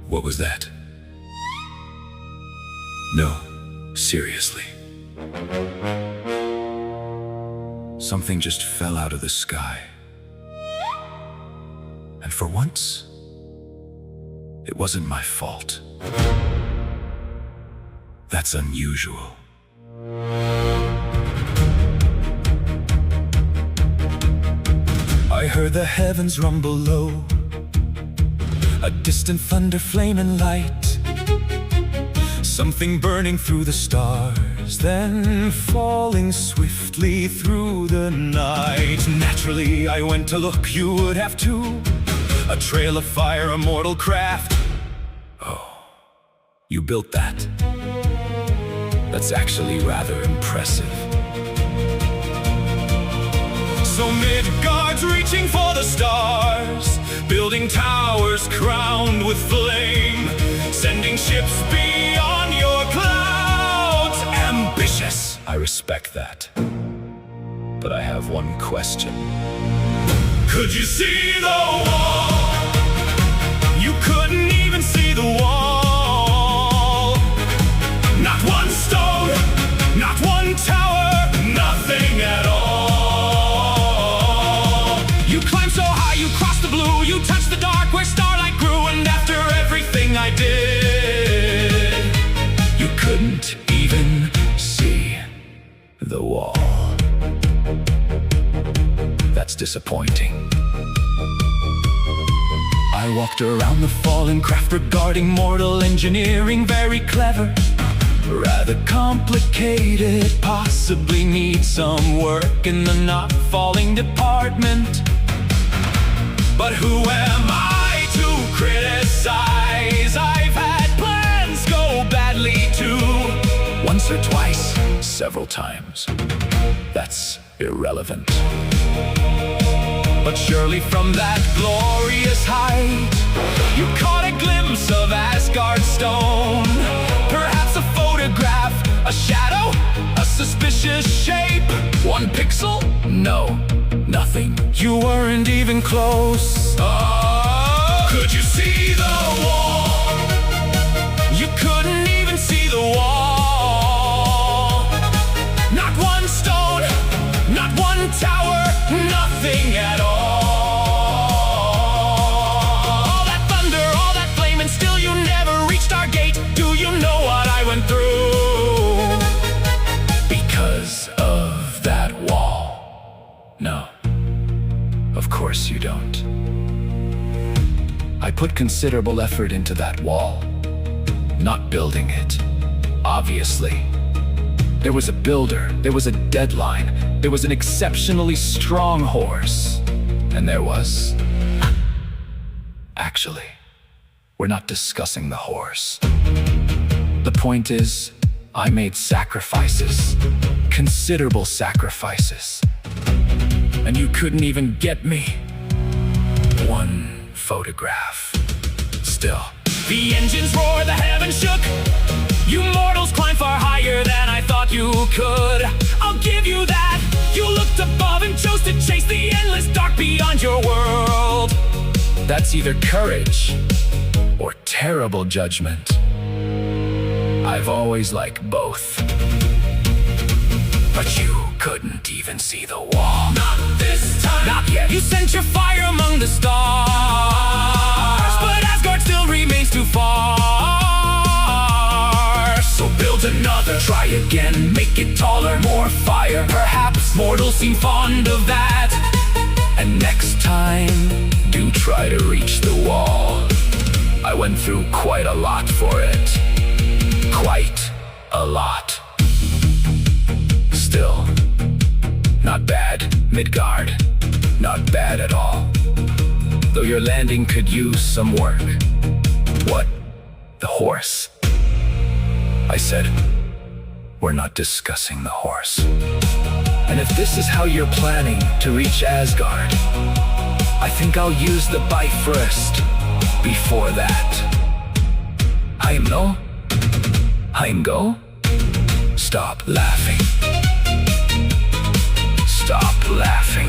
What was that? No, seriously. Something just fell out of the sky. And for once, it wasn't my fault. That's unusual. I heard the heavens rumble low, a distant thunder flame and light, something burning through the stars, then falling swiftly through the night. Naturally, I went to look, you would have too. A trail of fire, a mortal craft. Oh, you built that? That's actually rather impressive. So Midgard's reaching for the stars, building towers crowned with flame, sending ships beyond your clouds. Ambitious, I respect that. But I have one question. Could you see the wall? You couldn't even see the wall. Not one stone, not one tower, nothing at all. You climbed so high, you crossed the blue, you touched the dark where starlight grew, and after everything I did, you couldn't even see the wall. That's disappointing. I walked around the fallen craft regarding mortal engineering, very clever, rather complicated, possibly needs some work in the not falling department. But who am I to criticize? I've had plans go badly too. Once or twice, several times. That's irrelevant. But surely from that glorious height, you caught a glimpse of Asgard stone. Perhaps a photograph, a shadow, a suspicious shape. 1 pixel? No, nothing. You weren't even close. Oh, could you see the wall? You couldn't even see the wall. Not one stone, not one tower, nothing at all. All that thunder, all that flame, and still you never reached our gate. Do you know what I went through? Because of that wall. No, of course you don't. I put considerable effort into that wall. Not building it, obviously. There was a builder, there was a deadline, there was an exceptionally strong horse, and there was... Actually, we're not discussing the horse. The point is, I made sacrifices, considerable sacrifices, and you couldn't even get me 1 photograph. Still, the engines roared, the heavens shook. You mortals climbed far higher than I thought you could. I'll give you that. You looked above and chose to chase the endless dark beyond your world. That's either courage or terrible judgment. I've always liked both. But you couldn't even see the wall. Not this time. Not yet. You sent your fire among the stars, but Asgard still remains too far. So build another, try again, make it taller, more fire. Perhaps mortals seem fond of that. And next time, do try to reach the wall. I went through quite a lot for it. Quite a lot. Still, not bad, Midgard. Not bad at all. Though your landing could use some work. What? The horse? I said, we're not discussing the horse. And if this is how you're planning to reach Asgard, I think I'll use the Bifrost before that. Heimgo? Stop laughing. Stop laughing.